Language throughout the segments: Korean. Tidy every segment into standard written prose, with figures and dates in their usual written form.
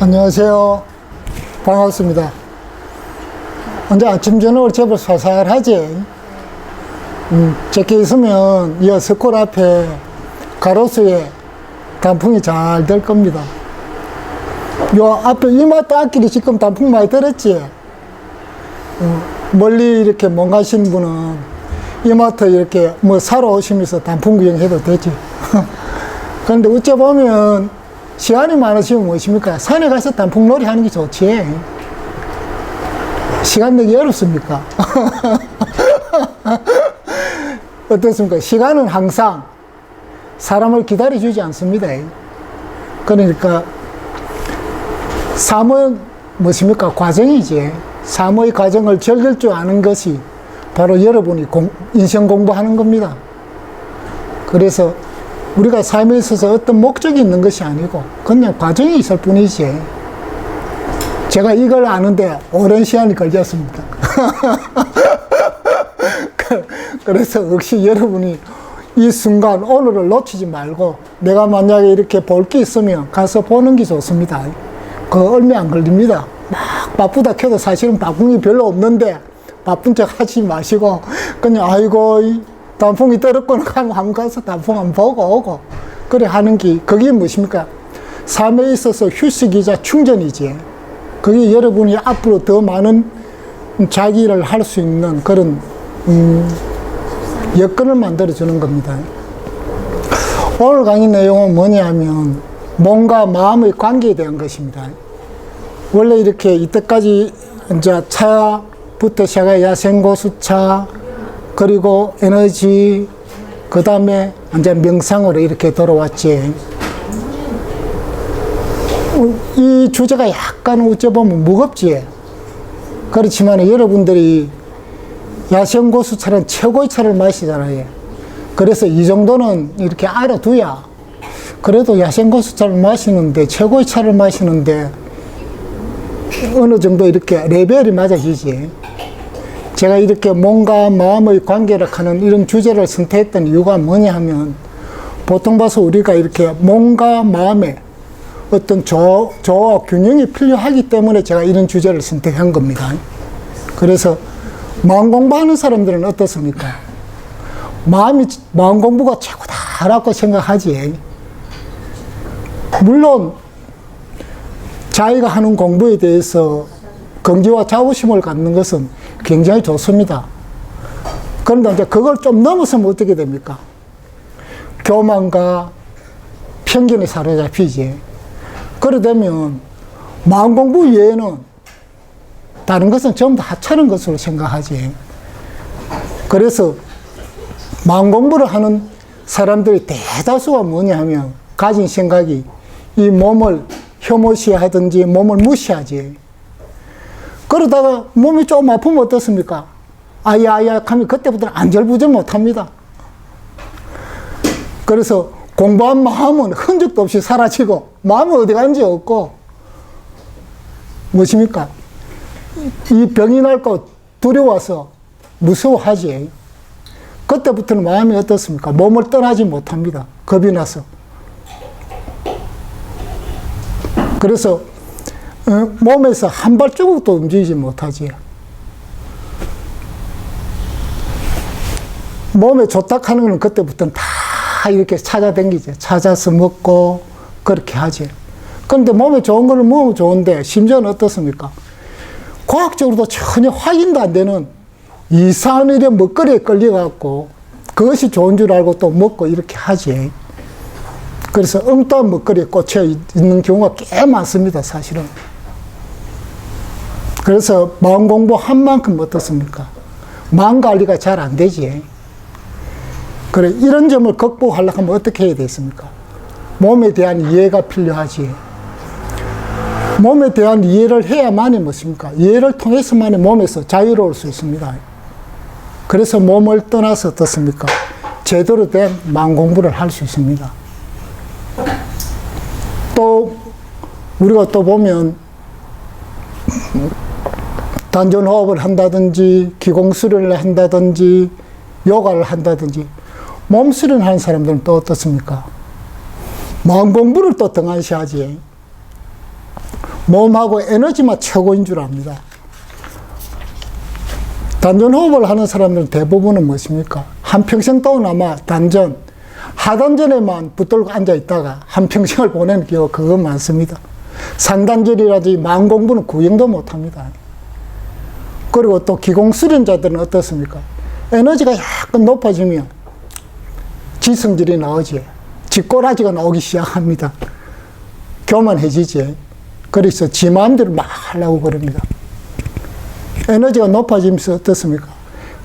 안녕하세요. 반갑습니다. 언제 아침 저녁으로 제법 살살하지? 적게 있으면 이 스콜 앞에 가로수에 단풍이 잘 될 겁니다. 요 앞에 이마트 앞길이 지금 단풍 많이 들었지? 멀리 이렇게 못 가시는 분은 이마트 이렇게 뭐 사러 오시면서 단풍 구경해도 되지. 그런데 어째 보면 시간이 많으시면 무엇입니까? 산에 가서 단풍놀이 하는 게 좋지. 시간 내기 어렵습니까? 어떻습니까? 시간은 항상 사람을 기다려주지 않습니다. 그러니까 삶은 무엇입니까? 과정이지. 삶의 과정을 즐길 줄 아는 것이 바로 여러분이 인생 공부하는 겁니다. 그래서 우리가 삶에 있어서 어떤 목적이 있는 것이 아니고 그냥 과정이 있을 뿐이지. 제가 이걸 아는데 오랜 시간이 걸렸습니다. 그래서 역시 여러분이 이 순간 오늘을 놓치지 말고 내가 만약에 이렇게 볼 게 있으면 가서 보는 게 좋습니다. 그거 얼마 안 걸립니다. 막 바쁘다 켜도 사실은 바쁜 게 별로 없는데 바쁜 척 하지 마시고 그냥 아이고 단풍이 떨었구나 하면 한번 가서 단풍 한번 보고 오고 그래 하는 게 그게 무엇입니까? 삶에 있어서 휴식이자 충전이지. 그게 여러분이 앞으로 더 많은 자기 일을 할 수 있는 그런 여건을 만들어주는 겁니다. 오늘 강의 내용은 뭐냐면 몸과 마음의 관계에 대한 것입니다. 원래 이렇게 이때까지 이제 차부터 시작해 야생고수차 그리고 에너지 그 다음에 이제 명상으로 이렇게 돌아왔지. 이 주제가 약간 어쩌보면 무겁지. 그렇지만 여러분들이 야생고수차는 최고의 차를 마시잖아요. 그래서 이 정도는 이렇게 알아둬야 그래도 야생고수차를 마시는데 최고의 차를 마시는데 어느 정도 이렇게 레벨이 맞아지지. 제가 이렇게 몸과 마음의 관계를 하는 이런 주제를 선택했던 이유가 뭐냐 하면 보통 봐서 우리가 이렇게 몸과 마음의 어떤 조화 균형이 필요하기 때문에 제가 이런 주제를 선택한 겁니다. 그래서 마음 공부하는 사람들은 어떻습니까? 마음 공부가 최고다라고 생각하지. 물론 자기가 하는 공부에 대해서 긍지와 자부심을 갖는 것은 굉장히 좋습니다. 그런데 이제 그걸 좀 넘어서면 어떻게 됩니까? 교만과 편견에 사로잡히지. 그러되면 마음 공부 외에는 다른 것은 전부 다 하찮은 것으로 생각하지. 그래서 마음 공부를 하는 사람들의 대다수가 뭐냐 하면 가진 생각이 이 몸을 혐오시하든지 몸을 무시하지. 그러다가 몸이 좀 아프면 어떻습니까? 아야 하면 그때부터는 안절부절 못합니다. 그래서 공부한 마음은 흔적도 없이 사라지고 마음은 어디 간지 없고 무엇입니까? 이 병이 날까 두려워서 무서워하지. 그때부터는 마음이 어떻습니까? 몸을 떠나지 못합니다. 겁이 나서. 그래서 몸에서 한 발자국도 움직이지 못하지. 몸에 좋다 하는 건 그때부터는 다 이렇게 찾아다니지. 찾아서 먹고 그렇게 하지. 그런데 몸에 좋은 거는 먹으면 좋은데 심지어는 어떻습니까? 과학적으로도 전혀 확인도 안 되는 이상한 일에 먹거리에 끌려갖고 그것이 좋은 줄 알고 또 먹고 이렇게 하지. 그래서 엉뚱한 먹거리에 꽂혀 있는 경우가 꽤 많습니다, 사실은. 그래서 마음 공부한 만큼 어떻습니까? 마음 관리가 잘 안 되지. 그래, 이런 점을 극복하려고 하면 어떻게 해야 되겠습니까? 몸에 대한 이해가 필요하지. 몸에 대한 이해를 해야만이 무엇입니까? 이해를 통해서만이 몸에서 자유로울 수 있습니다. 그래서 몸을 떠나서 어떻습니까? 제대로 된 마음 공부를 할 수 있습니다. 또 우리가 또 보면 단전호흡을 한다든지 기공수련을 한다든지 요가를 한다든지 몸 수련하는 사람들은 또 어떻습니까? 마음 공부를 또 등한시하지. 몸하고 에너지만 최고인 줄 압니다. 단전 호흡을 하는 사람들은 대부분은 무엇입니까? 한평생 동안 아마 단전, 하단전에만 붙들고 앉아있다가 한평생을 보내는 경우가 그거 많습니다. 상단전이라든지 마음 공부는 구경도 못합니다. 그리고 또 기공수련자들은 어떻습니까? 에너지가 약간 높아지면 지성질이 나오지. 지꼬라지가 나오기 시작합니다. 교만해지지. 그래서 지 마음대로 막 하려고 그럽니다. 에너지가 높아지면서 어떻습니까?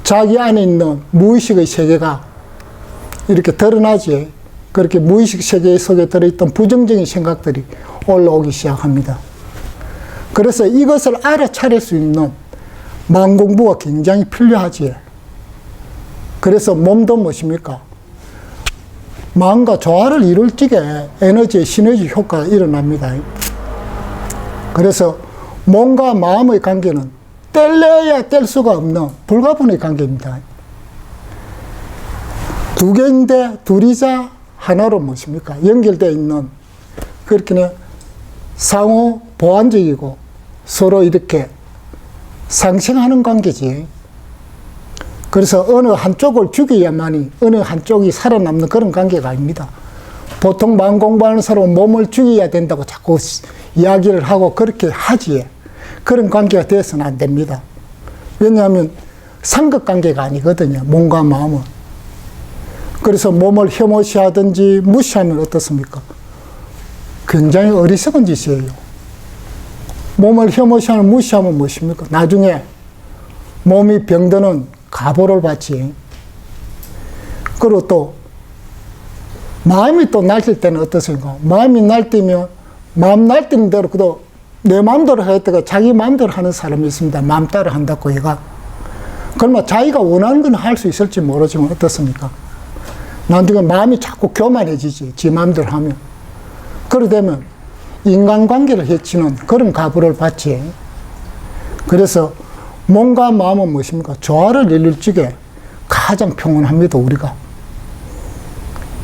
자기 안에 있는 무의식의 세계가 이렇게 드러나지. 그렇게 무의식 세계 속에 들어있던 부정적인 생각들이 올라오기 시작합니다. 그래서 이것을 알아차릴 수 있는 마음 공부가 굉장히 필요하지. 그래서 몸도 무엇입니까? 마음과 조화를 이룰 적에 에너지의 시너지 효과가 일어납니다. 그래서 몸과 마음의 관계는 뗄래야 뗄 수가 없는 불가분의 관계입니다. 두 개인데 둘이자 하나로 무엇입니까? 연결되어 있는, 그렇게 상호 보완적이고 서로 이렇게 상생하는 관계지. 그래서 어느 한쪽을 죽여야만이 어느 한쪽이 살아남는 그런 관계가 아닙니다. 보통 마음 공부하는 사람은 몸을 죽여야 된다고 자꾸 이야기를 하고 그렇게 하지. 그런 관계가 되어서는 안 됩니다. 왜냐하면 삼각관계가 아니거든요. 몸과 마음은. 그래서 몸을 혐오시하든지 무시하면 어떻습니까? 굉장히 어리석은 짓이에요. 몸을 혐오시하면 무시하면 무엇입니까? 나중에 몸이 병드는 가보를 받지. 그리고 또 마음이 또 날뛸 때는 어떻습니까? 마음이 날뛰면 마음 날뛰는 대로 그도 내 마음대로 하겠다가 자기 마음대로 하는 사람이 있습니다. 마음 따라 한다고 얘가. 그러면 자기가 원하는 건 할 수 있을지 모르지만 어떻습니까? 나중에 마음이 자꾸 교만해지지. 지 마음대로 하면. 그러되면 인간관계를 해치는 그런 가부를 받지. 그래서 몸과 마음은 무엇입니까? 조화를 이룰 적에 가장 평온합니다, 우리가.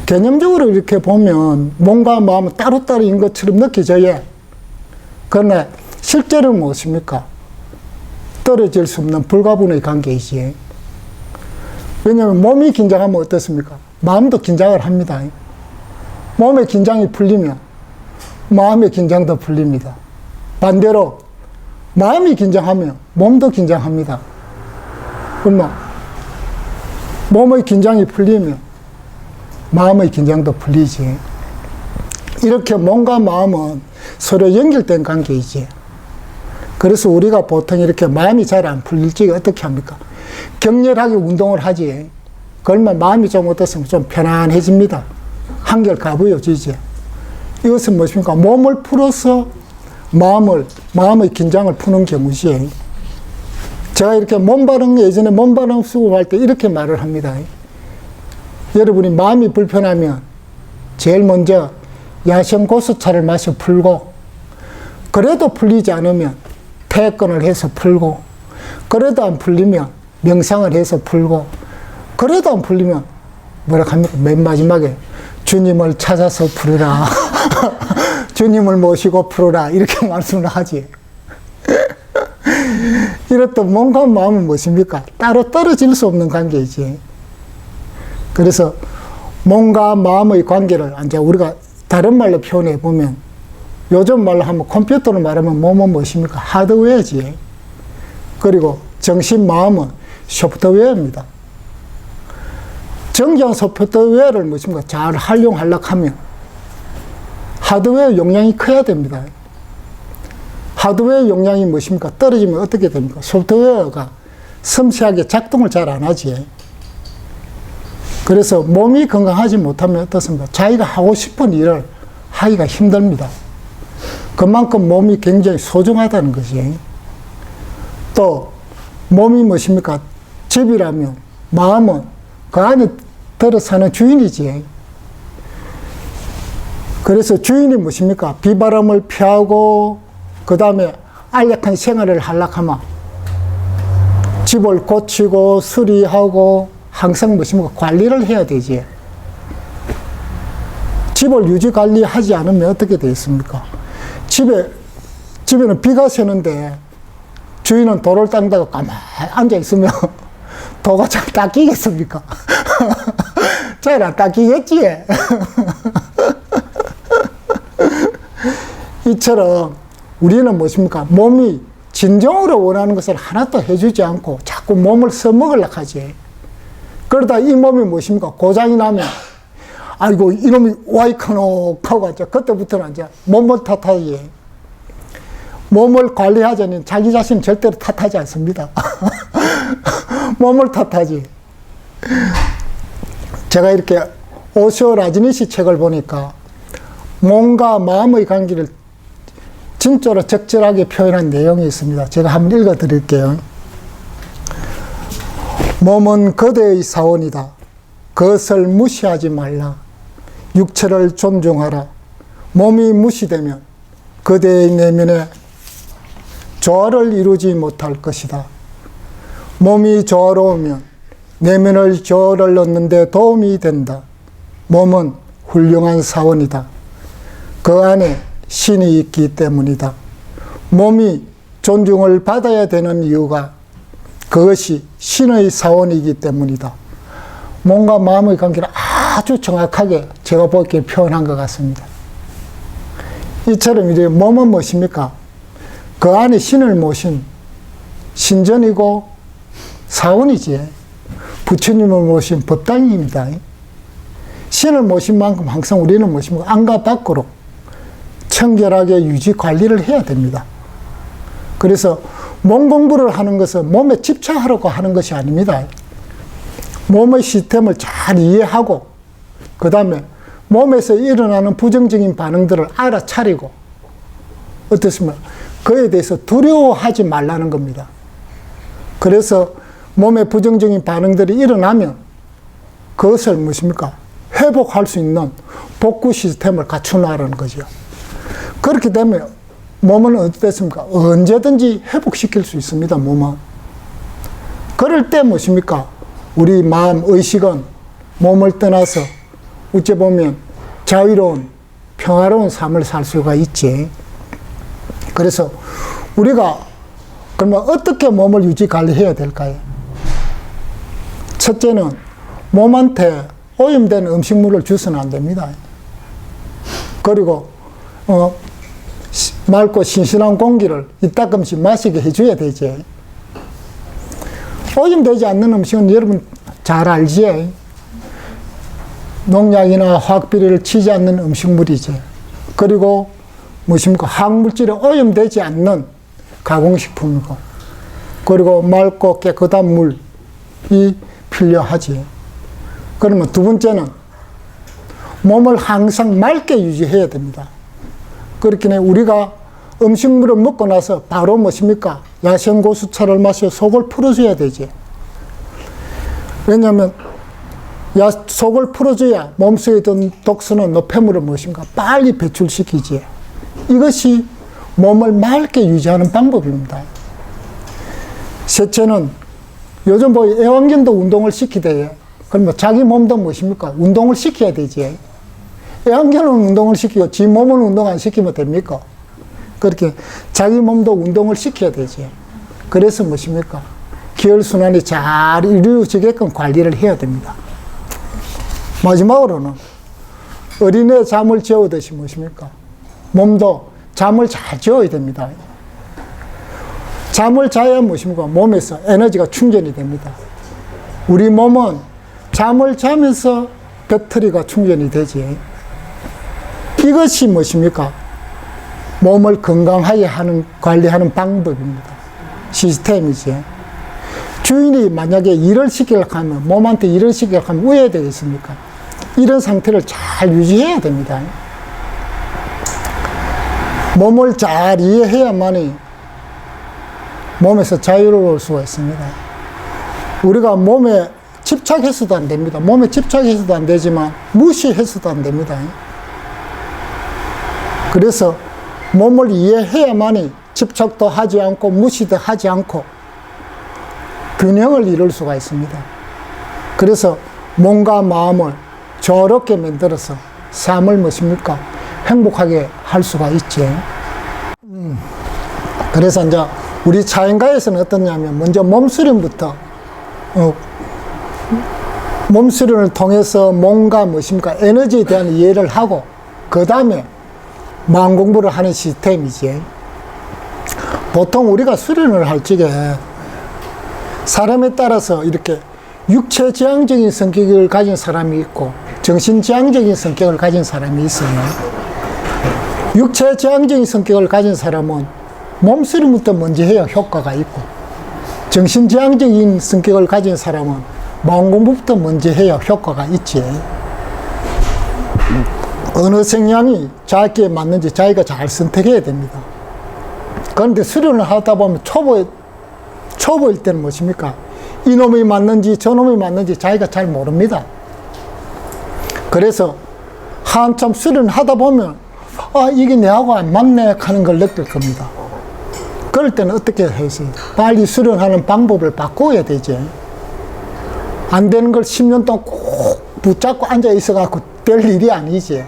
개념적으로 이렇게 보면 몸과 마음은 따로따로인 것처럼 느껴져야. 그러나 실제로는 무엇입니까? 떨어질 수 없는 불가분의 관계이지. 왜냐하면 몸이 긴장하면 어떻습니까? 마음도 긴장을 합니다. 몸의 긴장이 풀리면 마음의 긴장도 풀립니다. 반대로 마음이 긴장하면 몸도 긴장합니다. 그러면 몸의 긴장이 풀리면 마음의 긴장도 풀리지. 이렇게 몸과 마음은 서로 연결된 관계이지. 그래서 우리가 보통 이렇게 마음이 잘 안 풀릴 적에 어떻게 합니까? 격렬하게 운동을 하지. 그러면 마음이 좀 어떻습니까? 좀 편안해집니다. 한결 가부어지지. 이것은 무엇입니까? 몸을 풀어서 마음의 긴장을 푸는 경우지. 제가 이렇게 예전에 몸바람 수업할 때 이렇게 말을 합니다. 여러분이 마음이 불편하면 제일 먼저 야생고수차를 마셔 풀고, 그래도 풀리지 않으면 태권을 해서 풀고, 그래도 안 풀리면 명상을 해서 풀고, 그래도 안 풀리면 뭐라 합니까? 맨 마지막에 주님을 찾아서 풀으라. 주님을 모시고 풀어라. 이렇게 말씀을 하지. 이렇듯 몸과 마음은 무엇입니까? 따로 떨어질 수 없는 관계이지. 그래서 몸과 마음의 관계를 이제 우리가 다른 말로 표현해 보면, 요즘 말로 하면 컴퓨터로 말하면 몸은 무엇입니까? 하드웨어지. 그리고 정신, 마음은 소프트웨어입니다. 정교한 소프트웨어를 무엇입니까? 잘 활용하려고 하면 하드웨어 용량이 커야 됩니다. 하드웨어 용량이 무엇입니까? 떨어지면 어떻게 됩니까? 소프트웨어가 섬세하게 작동을 잘 안 하지. 그래서 몸이 건강하지 못하면 어떻습니까? 자기가 하고 싶은 일을 하기가 힘듭니다. 그만큼 몸이 굉장히 소중하다는 것이. 또 몸이 무엇입니까? 집이라면 마음은 그 안에 들어 사는 주인이지. 그래서 주인이 무엇입니까? 비바람을 피하고 그 다음에 안락한 생활을 하려고 하면 집을 고치고 수리하고 항상 무엇입니까? 관리를 해야 되지. 집을 유지 관리하지 않으면 어떻게 되겠습니까? 집에 집에는 비가 새는데 주인은 돌을 닦다가 가만히 앉아있으면 도가 잘 닦이겠습니까? 잘 안 닦이겠지. 이처럼 우리는 무엇입니까? 몸이 진정으로 원하는 것을 하나도 해주지 않고 자꾸 몸을 써먹으려고 하지. 그러다 이 몸이 무엇입니까? 고장이 나면 아이고 이놈이 와이커노 하고 이제 그때부터는 이제 몸을 탓하지. 몸을 관리하자니 자기 자신 절대로 탓하지 않습니다. 몸을 탓하지. 제가 이렇게 오쇼 라지니시 책을 보니까 몸과 마음의 관계를 진짜로 적절하게 표현한 내용이 있습니다. 제가 한번 읽어 드릴게요. 몸은 거대의 사원이다. 그것을 무시하지 말라. 육체를 존중하라. 몸이 무시되면 거대의 내면에 조화를 이루지 못할 것이다. 몸이 조화로우면 내면을 조화를 얻는 데 도움이 된다. 몸은 훌륭한 사원이다. 그 안에 신이 있기 때문이다. 몸이 존중을 받아야 되는 이유가 그것이 신의 사원이기 때문이다. 몸과 마음의 관계를 아주 정확하게 제가 보기에 표현한 것 같습니다. 이처럼 이제 몸은 무엇입니까? 그 안에 신을 모신 신전이고 사원이지. 부처님을 모신 법당입니다. 신을 모신 만큼 항상 우리는 무엇입니까? 안과 밖으로 청결하게 유지 관리를 해야 됩니다. 그래서 몸 공부를 하는 것은 몸에 집착하려고 하는 것이 아닙니다. 몸의 시스템을 잘 이해하고 그 다음에 몸에서 일어나는 부정적인 반응들을 알아차리고 어떻습니까? 그에 대해서 두려워하지 말라는 겁니다. 그래서 몸의 부정적인 반응들이 일어나면 그것을 무엇입니까? 회복할 수 있는 복구 시스템을 갖추라는 거죠. 그렇기 때문에 몸은 어떻습니까? 언제든지 회복시킬 수 있습니다, 몸은. 그럴 때 무엇입니까? 우리 마음, 의식은 몸을 떠나서 어찌 보면 자유로운, 평화로운 삶을 살 수가 있지. 그래서 우리가 그러면 어떻게 몸을 유지 관리해야 될까요? 첫째는 몸한테 오염된 음식물을 주서는 안 됩니다. 그리고 맑고 신선한 공기를 이따금씩 마시게 해줘야 되지. 오염되지 않는 음식은 여러분 잘 알지. 농약이나 화학비료를 치지 않는 음식물이지. 그리고 무엇입니까? 화학물질이 오염되지 않는 가공식품이고, 그리고 맑고 깨끗한 물이 필요하지. 그러면 두 번째는 몸을 항상 맑게 유지해야 됩니다. 그렇기 때문에 우리가 음식물을 먹고 나서 바로 무엇입니까? 야생고수차를 마셔 속을 풀어줘야 되지. 왜냐하면 속을 풀어줘야 몸속에 든 독소는 노폐물을 무엇인가 빨리 배출시키지. 이것이 몸을 맑게 유지하는 방법입니다. 셋째는 요즘 애완견도 운동을 시키대요. 그러면 자기 몸도 무엇입니까? 운동을 시켜야 되지. 애완견은 운동을 시키고 지 몸은 운동 안 시키면 됩니까? 그렇게 자기 몸도 운동을 시켜야 되지. 그래서 무엇입니까? 기혈순환이 잘 이루어지게끔 관리를 해야 됩니다. 마지막으로는 어린애 잠을 재우듯이 무엇입니까? 몸도 잠을 잘 재워야 됩니다. 잠을 자야 무엇입니까? 몸에서 에너지가 충전이 됩니다. 우리 몸은 잠을 자면서 배터리가 충전이 되지. 이것이 무엇입니까? 몸을 건강하게 관리하는 방법입니다. 시스템이지. 주인이 만약에 일을 시키려고 하면, 몸한테 일을 시키려고 하면 왜 해야 되겠습니까? 이런 상태를 잘 유지해야 됩니다. 몸을 잘 이해해야만이 몸에서 자유로울 수가 있습니다. 우리가 몸에 집착해서도 안 됩니다. 몸에 집착해서도 안 되지만 무시해서도 안 됩니다. 그래서 몸을 이해해야만이 집착도 하지 않고 무시도 하지 않고 균형을 이룰 수가 있습니다. 그래서 몸과 마음을 조화롭게 만들어서 삶을 무엇입니까? 행복하게 할 수가 있지. 그래서 이제 우리 자연가에서는 어떠냐면 먼저 몸수련부터 몸수련을 통해서 뭔가 무엇입니까? 에너지에 대한 이해를 하고 그 다음에 마음 공부를 하는 시스템이지. 보통 우리가 수련을 할 적에 사람에 따라서 이렇게 육체지향적인 성격을 가진 사람이 있고 정신지향적인 성격을 가진 사람이 있어요. 육체지향적인 성격을 가진 사람은 몸수련부터 먼저 해야 효과가 있고 정신지향적인 성격을 가진 사람은 마음 공부부터 먼저 해야 효과가 있지. 어느 성향이 자기에 맞는지 자기가 잘 선택해야 됩니다. 그런데 수련을 하다 보면 초보일 때는 무엇입니까? 이놈이 맞는지 저놈이 맞는지 자기가 잘 모릅니다. 그래서 한참 수련을 하다 보면 이게 내하고 안 맞네 하는 걸 느낄 겁니다. 그럴 때는 어떻게 해서 빨리 수련하는 방법을 바꿔야 되지. 안 되는 걸 10년 동안 꼭 붙잡고 앉아 있어갖고 될 일이 아니지.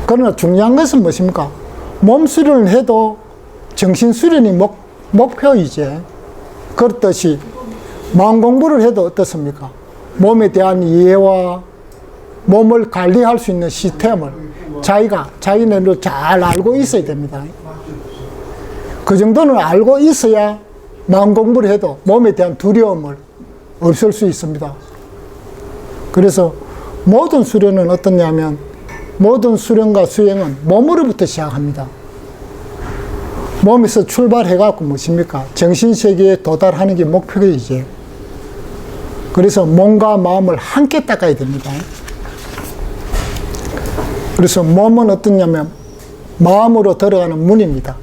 그러나 중요한 것은 무엇입니까? 몸 수련을 해도 정신 수련이 목표이지. 그렇듯이 마음 공부를 해도 어떻습니까? 몸에 대한 이해와 몸을 관리할 수 있는 시스템을 자기네로 잘 알고 있어야 됩니다. 그 정도는 알고 있어야 마음 공부를 해도 몸에 대한 두려움을 없앨 수 있습니다. 그래서 모든 수련은 어떠냐면 모든 수련과 수행은 몸으로부터 시작합니다. 몸에서 출발해갖고 무엇입니까? 정신세계에 도달하는 게 목표이지. 그래서 몸과 마음을 함께 닦아야 됩니다. 그래서 몸은 어떠냐면 마음으로 들어가는 문입니다.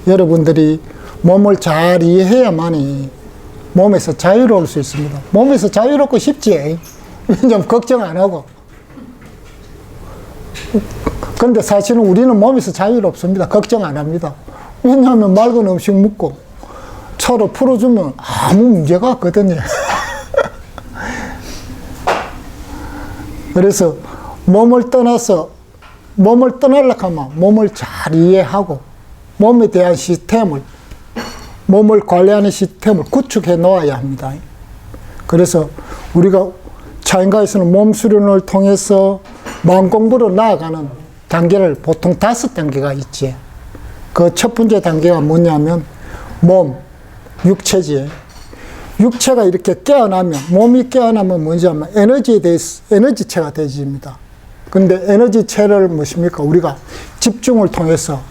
여러분들이 몸을 잘 이해해야만이 몸에서 자유로울 수 있습니다. 몸에서 자유롭고 싶지. 왜냐면 걱정 안 하고. 근데 사실은 우리는 몸에서 자유롭습니다. 걱정 안 합니다. 왜냐하면 맑은 음식 먹고 차로 풀어주면 아무 문제가 없거든요. 그래서 몸을 떠나려고 하면 몸을 잘 이해하고 몸에 대한 시스템을, 몸을 관리하는 시스템을 구축해 놓아야 합니다. 그래서 우리가 차인가에서는 몸 수련을 통해서 마음 공부로 나아가는 단계를 보통 5단계가 있지. 그 첫 번째 단계가 뭐냐면 몸, 육체지. 육체가 이렇게 깨어나면, 몸이 깨어나면 뭔지 하면 에너지체가 되집니다. 근데 에너지체를 무엇입니까? 우리가 집중을 통해서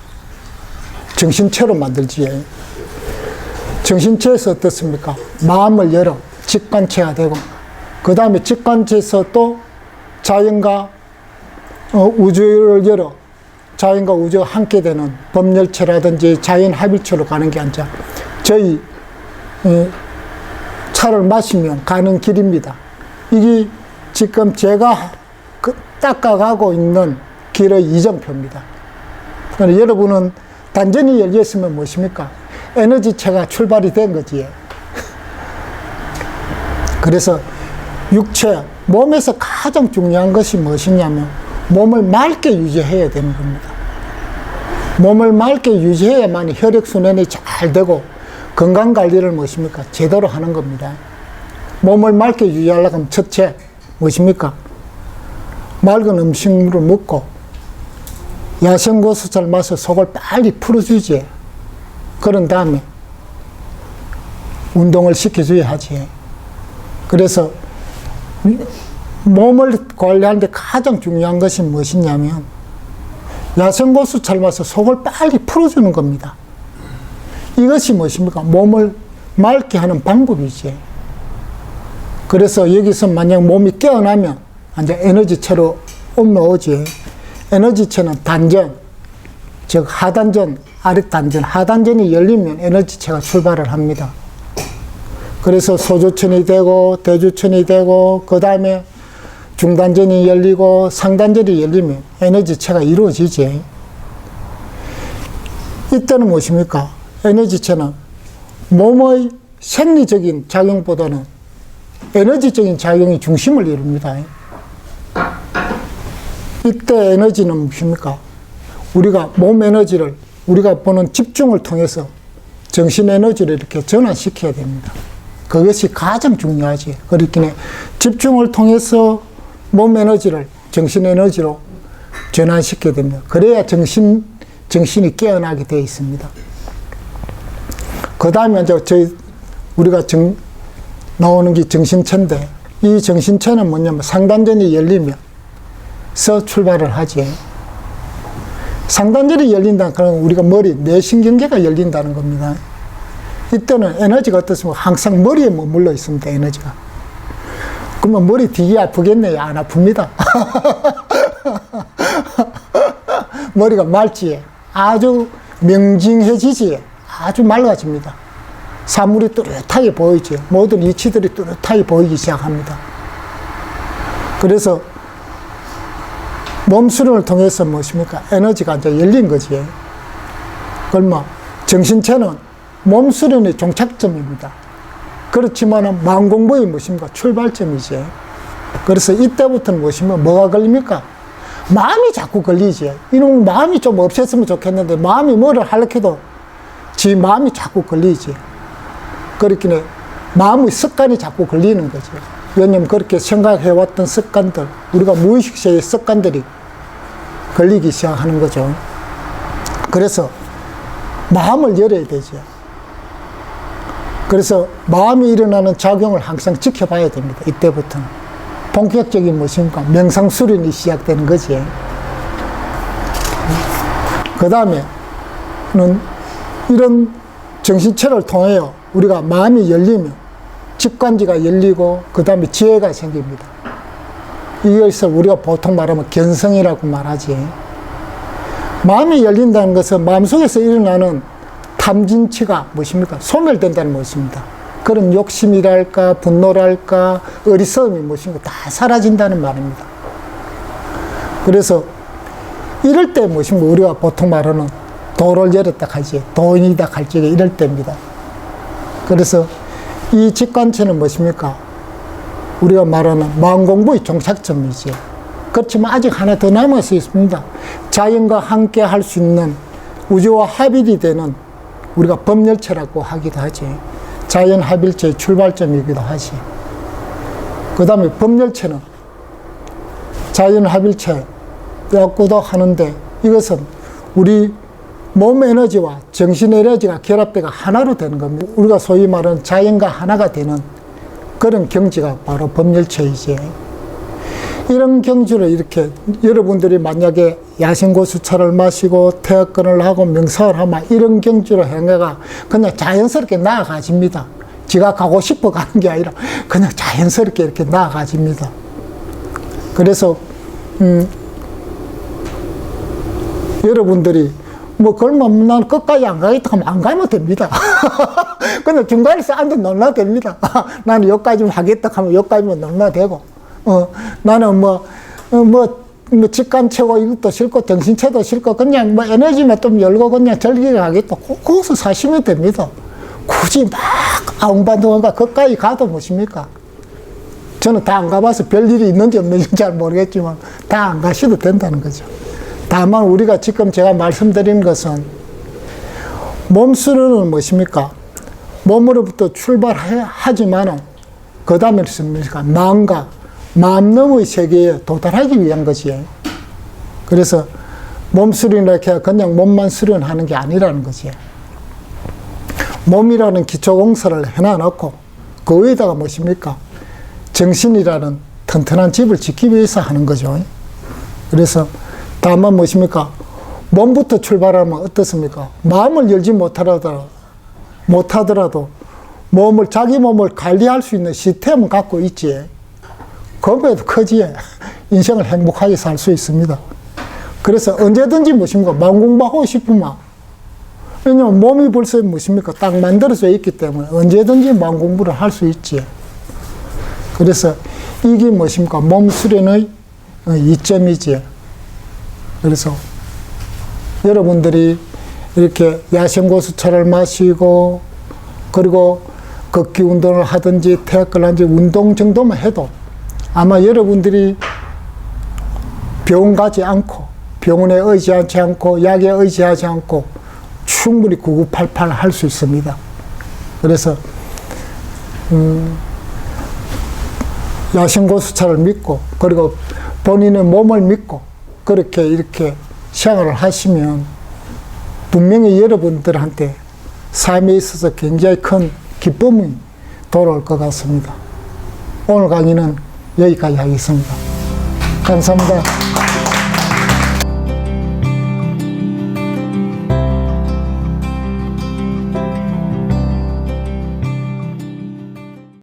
정신체로 만들지. 정신체에서 어떻습니까? 마음을 열어 직관체가 되고, 그 다음에 직관체에서 또 자연과 우주를 열어 자연과 우주가 함께 되는 법열체라든지 자연 합일체로 가는 게 아니라 저희 차를 마시면 가는 길입니다. 이게 지금 제가 닦아가고 있는 길의 이정표입니다. 그러니까 여러분은 단전이 열렸으면 무엇입니까? 에너지체가 출발이 된 거지. 그래서 육체, 몸에서 가장 중요한 것이 무엇이냐면 몸을 맑게 유지해야 되는 겁니다. 몸을 맑게 유지해야만 혈액순환이 잘 되고 건강관리를 무엇입니까? 제대로 하는 겁니다. 몸을 맑게 유지하려고 하면 첫째 무엇입니까? 맑은 음식물을 먹고 야생고수 잘 마셔 속을 빨리 풀어주지. 그런 다음에 운동을 시켜줘야 하지. 그래서 몸을 관리하는데 가장 중요한 것이 무엇이냐면 야생고수 삶아서 속을 빨리 풀어주는 겁니다. 이것이 무엇입니까? 몸을 맑게 하는 방법이지. 그래서 여기서 만약 몸이 깨어나면 이제 에너지체로 올라오지. 에너지체는 단전, 즉 하단전, 아랫단전, 하단전이 열리면 에너지체가 출발을 합니다. 그래서 소주천이 되고 대주천이 되고 그 다음에 중단전이 열리고 상단전이 열리면 에너지체가 이루어지지. 이때는 무엇입니까? 에너지체는 몸의 생리적인 작용보다는 에너지적인 작용이 중심을 이룹니다. 이때 에너지는 무엇입니까? 우리가 몸 에너지를 우리가 보는 집중을 통해서 정신 에너지를 이렇게 전환시켜야 됩니다. 그것이 가장 중요하지. 그렇기 집중을 통해서 몸 에너지를 정신 에너지로 전환시켜야 됩니다. 그래야 정신이 깨어나게 되어 있습니다. 그 다음에 이제 우리가 나오는 게 정신체인데, 이 정신체는 뭐냐면 상단전이 열리면서 출발을 하지. 상단전이 열린다. 그러면 우리가 뇌신경계가 열린다는 겁니다. 이때는 에너지가 어떻습니까? 항상 머리에 머물러 있습니다, 에너지가. 그러면 머리 되게 아프겠네요? 안 아픕니다. 머리가 맑지. 아주 명징해지지. 아주 맑아집니다. 사물이 뚜렷하게 보이지. 모든 이치들이 뚜렷하게 보이기 시작합니다. 그래서 몸 수련을 통해서 무엇입니까? 에너지가 이제 열린 거지. 그러면 정신체는 몸 수련의 종착점입니다. 그렇지만은 마음 공부의 무엇입니까? 출발점이지. 그래서 이때부터는 무엇입니까? 뭐가 걸립니까? 마음이 자꾸 걸리지. 이놈 마음이 좀 없었으면 좋겠는데, 마음이 뭐를 하려고 해도 지 마음이 자꾸 걸리지. 그렇기에 마음의 습관이 자꾸 걸리는 거죠. 왜냐면 그렇게 생각해왔던 습관들, 우리가 무의식적인 습관들이 걸리기 시작하는 거죠. 그래서 마음을 열어야 되죠. 그래서 마음이 일어나는 작용을 항상 지켜봐야 됩니다. 이때부터는. 본격적인 무엇입니까? 명상 수련이 시작되는 거지. 그 다음에는 이런 정신체를 통하여 우리가 마음이 열리면 직관지가 열리고 그 다음에 지혜가 생깁니다. 이것을 우리가 보통 말하면 견성이라고 말하지. 마음이 열린다는 것은 마음속에서 일어나는 탐진치가 무엇입니까? 소멸된다는 것입니다. 그런 욕심이랄까 분노랄까 어리석음이 무엇인가 다 사라진다는 말입니다. 그래서 이럴 때 무엇인가 우리가 보통 말하는 도를 열었다 하지, 도인이다 할지 이럴 때입니다. 그래서 이 직관체는 무엇입니까? 우리가 말하는 마음 공부의 종착점이지. 그렇지만 아직 하나 더 남아서 있습니다. 자연과 함께 할 수 있는 우주와 합일이 되는 우리가 법열체라고 하기도 하지. 자연 합일체의 출발점이기도 하지. 그 다음에 법열체는 자연 합일체라고도 하는데, 이것은 우리 몸 에너지와 정신 에너지가 결합돼가 하나로 되는 겁니다. 우리가 소위 말하는 자연과 하나가 되는 그런 경지가 바로 법열체이지. 이런 경지를 이렇게 여러분들이 만약에 야생고수차를 마시고 태학근을 하고 명상을 하면 이런 경지로 행해가 그냥 자연스럽게 나아가집니다. 지가 가고 싶어 가는 게 아니라 그냥 자연스럽게 이렇게 나아가집니다. 그래서 여러분들이 그러면 난 끝까지 안 가겠다 하면 안 가면 됩니다. 그냥 중간에서 앉아 놀면 됩니다. 나는 여기까지만 하겠다 하면 여기까지만 놀면 되고, 나는 직관체고 이것도 싫고 정신체도 싫고 그냥 에너지만 좀 열고 그냥 즐기게 하겠다. 거기서 사시면 됩니다. 굳이 막 아웅반동한가 거기까지 가도 무엇입니까? 저는 다 안 가봐서 별일이 있는지 없는지 잘 모르겠지만 다 안 가셔도 된다는 거죠. 다만 우리가 지금 제가 말씀드리는 것은 몸 수련은 무엇입니까? 몸으로부터 출발하지만은 그 다음에 뭡니까? 마음과 마음 너머의 세계에 도달하기 위한 거지. 그래서 몸 수련이라고 해야 그냥 몸만 수련하는 게 아니라는 거지. 몸이라는 기초공사를 해놔놓고 그 위에다가 무엇입니까? 정신이라는 튼튼한 집을 지키기 위해서 하는 거죠. 그래서 다만 무엇입니까? 몸부터 출발하면 어떻습니까? 마음을 열지 못하더라도 자기 몸을 관리할 수 있는 시스템을 갖고 있지. 그거에도 크지. 인생을 행복하게 살 수 있습니다. 그래서 언제든지 무엇입니까? 마음 공부하고 싶으면, 왜냐면 몸이 벌써 무엇입니까? 딱 만들어져 있기 때문에 언제든지 마음 공부를 할 수 있지. 그래서 이게 무엇입니까? 몸 수련의 이점이지. 그래서 여러분들이 이렇게 야생고수차를 마시고 그리고 걷기 운동을 하든지 태학을 하든지 운동 정도만 해도 아마 여러분들이 병원 가지 않고 병원에 의지하지 않고 약에 의지하지 않고 충분히 9988 할 수 있습니다. 그래서 야생고수차를 믿고 그리고 본인의 몸을 믿고 그렇게 이렇게 생활을 하시면 분명히 여러분들한테 삶에 있어서 굉장히 큰 기쁨이 돌아올 것 같습니다. 오늘 강의는 여기까지 하겠습니다. 감사합니다.